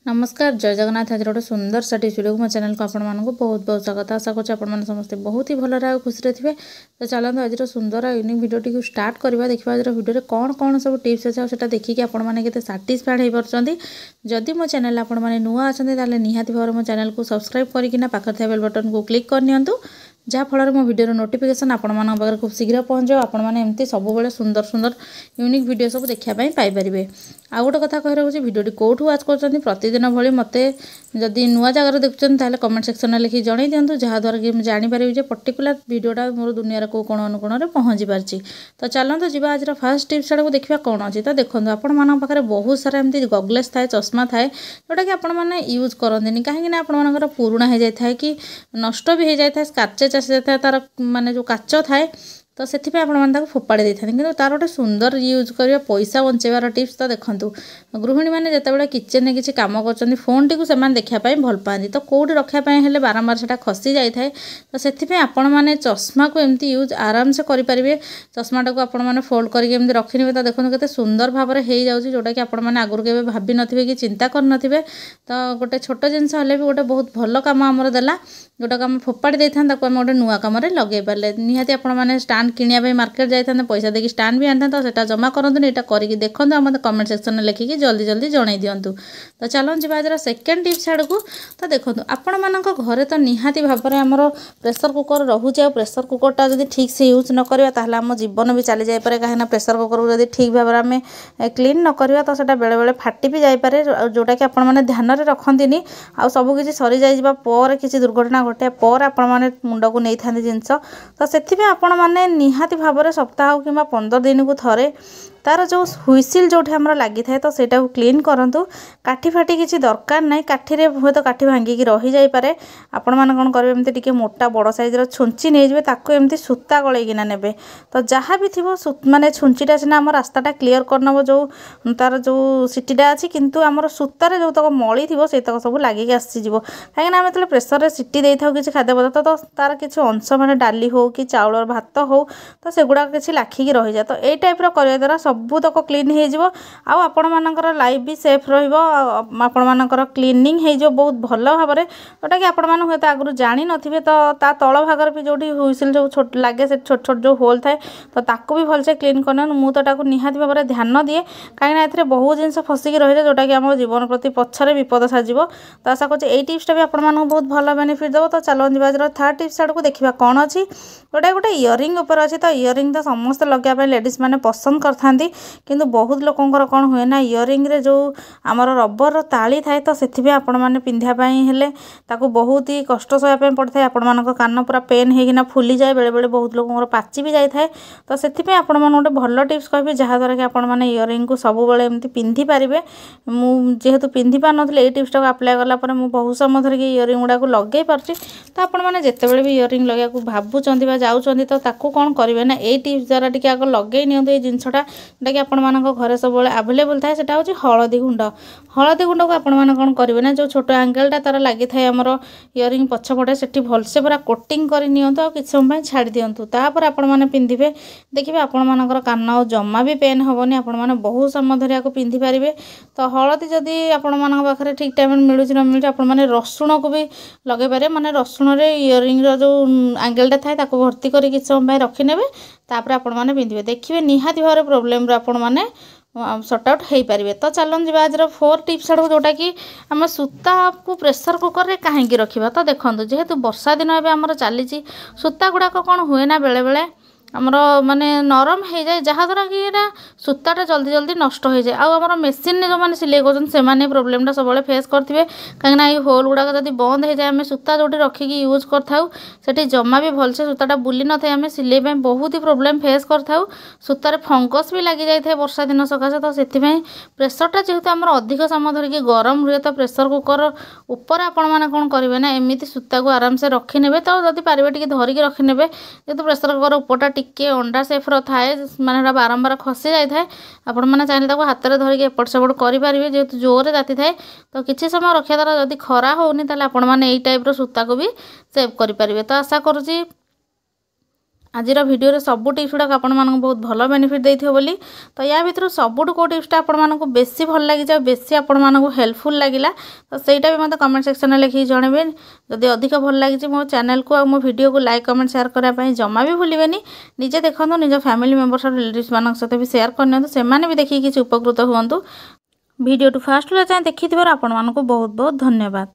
नमस्कार जय जगन्नाथ। आज गोटे सुंदर सा वीडियो को मो चैनल को आपण मानक बहुत बहुत स्वागत। आशा कर समस्त बहुत ही भल रहा खुशी थे। तो चलते आज सुंदर यूनिक वीडियो स्टार्ट करवा। देखा आज वीडियो कौन कौन सब टिप्स अच्छे से देखिए आपण मैंने साटिस्फाइड हो पार्टी। जदि मो चैनल आपण मैंने नुआ अच्छा निहाती भाव मो चैनल को सब्सक्राइब करना पाखे बेल बटन को क्लिक करनी जहाँफल मो वीडियो नोटिफिकेशन आपण पाखे खूब शीघ्र पहुँच आपण मैंने एमती सब सुंदर सुंदर यूनिक वीडियो सब देखापी पाइपर। आ गोटे कथा कह रहा वीडियो कौटू वाच कर प्रतिदिन भली मते जदि नुआ जगार देखुं ताले कमेंट सेक्शन में लिखि जणई दिंतु जहाँद्वारा कि जापर पर्टिकुलर वीडियोटा मोर दुनिया को कोण अनुकोण में पहुँची पार्टी। तो चलते जी आज फास्ट टिप्स आड़ को देखा कौन अच्छी। तो देखो आपण पाखे बहुत सारा एमती गगलेस थाए चश्मा थाए जोटा कि आपण मैंने यूज करते कहीं आपर पुराणा हो जाए कि नष्ट भी हो जाए स्क्रचेस आसी जाए तार माने जो काच थाए तो से आप फोपाड़ी देते कि तार गोटे सुंदर यूज कर पैसा बचाइबार टिप्स। तो देखूँ गृहिणी मैंने जितेबाला किचेन में किसी कम कर फोन टी देखापी भल पाती तो कौटी रखापी हेल्ले बारंबार से खसी जाए तो से आपण मैंने चश्मा को एमती यूज आराम से करेंगे। चश्माटा को आपण मैंने फोल्ड करके रखिने तो देखो के सुंदर भाव में हो जाऊँगी जोटा कि आपण मैंने आगुरी के भाभी नथिबे कि चिंता करनथिबे। तो गोटे छोट जिनस हेल्ले भी गोटे बहुत भल कम आमर देला जोटा आम फोपाड़ी देता आम गोटे नुआ कम लगे पारे। निहाती आपण मैंने स्टांड किनिया मार्केट जाते पैसा देकी स्टांड भी आनी तो सेटा जमा करंतु एटा करके देखो मत कमेंट सेक्शन में लिखिकी जल्दी जल्दी जणई दिंतु। तो चलो जी आज सेकेंड टिप्स आड़ को। तो देखो आपण मान घरे तो निहाती भाव में आमर प्रेसर कुकर रोचे। प्रेसर कुकरटा जब ठीक से यूज न करवा ताहले आम जीवन भी चली जाए कहीं प्रेसर कुकर को जब ठीक भाव में आम क्लीन न करवा तो सेटा बेले बेले फाटी भी जापे जोटा कि आपण मैंने ध्यान में रखती आ सबकि सरी जाइबा पर किसी दुर्घटना घटे पर आपण मैंने मुंड को नहीं था जिनस। तो से आपण मैंने निहाती भाव में सप्ताह कि 15 दिन को थे तार जो हुइसिल जो लगी थाए तो सेटा को क्लीन करंतु। काठी फाटी किसी दरकार ना काठी हे तो काठी भांगिक रही जापे आपण मैंने कौन करेंगे एमती टिके मोटा बड़ साइजर छुंची नहीं जाए ताको एमती सूता गलैकिना नेबे। तो जहाँ भी थी माने छुंचीटा सीना आम रास्ताटा क्लीयर करनब जो तार जो सीटीटा अच्छी किंतु आमर सूतार जो तक मली थी से तक सब लगिक आसीज कहीं आम जो प्रेसर सीटी दे था किसी खाद्य पदार्थ तो तार किसी अंश मैंने डाली हो कि चाउल भात हो तो सेगुड़ा किसी लाखिकी रही जाए। तो यही टाइप करने द्वारा सबू तक क्लीन हो आपण मानकर लाइफ भी सेफ रपण मानकर क्लीनिंग हो बहुत भल भाव में जोटा कि आपण मैंने हे आगुरी जानी नथिबे। तो ता तल भागर भी जो हुइसिल जो छोट लगे से छोट छोट जो होल थाए तो ताकू भी भलसे क्लीन करना मुझे निहाती भाव में ध्यान दिए कहीं बहुत जिन फसिकी रही है जोटा कि आम जीवन प्रति पछरे विपद साजिब। तो आशा कर टिप्सटा भी आपण बहुत भल बेनिफिट देव। तो चलो आज थर्ड टिप्स आड़ को देखा कौन अच्छी जोटा गोटे इयरिंग उपर अच्छी। तो इयरिंग तो समस्त लगे लेडीज मैंने पसंद करते किंतु बहुत लोकंर कौन हुए ना इयरिंग रे जो आमर रबर ताली थाए तो से आपण मैंने पिंधापी हेले ताकू बहुत ही कष्ट सहायपा पड़ता है। आपण मान कान पूरा पेन होना फुली जाए बेले बेले बहुत लोक पाची भी जाए। तो से आपण मैंने गोटे भल टिप्स कहि जहाँद्वारा कि आपण मैंने इयरिंग को सब एमती पिंधि पारे। मुझेतु पिंधि पार नी ये टिप्सटा को आप्लाय कलापर मुझे बहुत समय धरिक इयरिंग गुड़ा को लगे पार्टी। तो आपण मैंने जितेबाला भी इयरिंग लगे भावुंट जाऊँच तो ताकू कौन करेंगे ना ये टिप्स द्वारा टी आग लगे नि जिनसटा जोटा कि आपण मान घरे सब आवेलेबल थाए सेटा होची हलदी गुंड। हलदी गुंड को आपण मैंने कौन करेंगे ना जो छोट एंगेलटा तार लगी थाए आमर इयरिंग पछपटे से भलसे पूरा कोटिंग कर नियंतु किसी समय छाड़ी दिंतु तापर आपण मैंने पिंधिबे देखिए आपण मानकर कान जमा भी पेन हेनी आपण मैंने बहुत समय धरी आपको पिंधि पारे। तो हलदी जदि आपण मान पाखे ठीक टाइम मिलूँ न मिलूँ आपण मैंने रसुण को भी लगे पारे माने रसुण रे इयरिंग जो एंगेलटा थाए ताको भर्ती कर किसी समय रखिने तापर आपण मैंने पिंधे देखिए निहाती भाव प्रोब्लेम आपण मैंने सॉर्ट आउट हो पारे। तो चलन जी आज 4 टिप्स आड़ जोटा कि आम सूता को प्रेसर कुकर रे कहीं रखा। तो देखो जेहेतु वर्षा दिन एवं चली सूता गुड़ाक कौन हुए ना बेले बेले आमर माने नरम हो जाए जहाँद्वारा कि सूताटा जल्दी जल्दी नष्ट हो जाए। आमर मेसीन जो मैंने सिलाई कर प्रोब्लेमटा सब फेस करेंगे कहीं ये होल गुड़ाक जब बंद हो जाए आम सूता जो रखिकी यूज कर जमा भी भलसे सूताटा बुली न था सिलाई बहुत ही प्रोब्लेम फेस कर सूतार फंगस भी लगी जाए वर्षा दिन सकाशे। तो से प्रेसरटा जेहेतु आम अधिक समय धरिकी गरम हुए तो प्रेसर कुकर उपर आपण मैंने कौन करेंगे ना एमती सूता को आराम से रखिने तो जब पारे टे धरिकी रखिने जेहतु प्रेसर कुकर उपरटा टिके अंडा सेफ्र थाए माने बारंबार खसी जाए आपण मैंने चाहिए हाथ में धरिकी एपट सेपट करेंगे जेहेतु जोर ताती थाए। तो किसी समय रखा द्वारा जब खरा होनी ताले आपण मैंने यही टाइप सूता को भी सेव करेंगे। तो आशा करुँची आजिर भिडियो सबू टिप्स गुड़ाक आपण बहुत भल बेनिफिट देइथिबो बोली तो या भितर सबुठ कौ टिप्सटा आपण मानक बेसी भल लगी बेसी आपण मानक हेल्पफुल लगिला तो सहीटा भी मत कमेंट सेक्शन में लिखिक जणेबे। जदि अधिक भल लगी मो चैनल को और मो वीडियो को लाइक कमेंट शेयर करने जमा भी भूलें। निजे देखो निज फैमिली मेंबर्स और रिलेटिव्स मान सहित भी शेयर करनी से भी देखिए किसी उपकृत हूँ। वीडियो टू फास्ट जाए देखी आपण मानक बहुत बहुत धन्यवाद।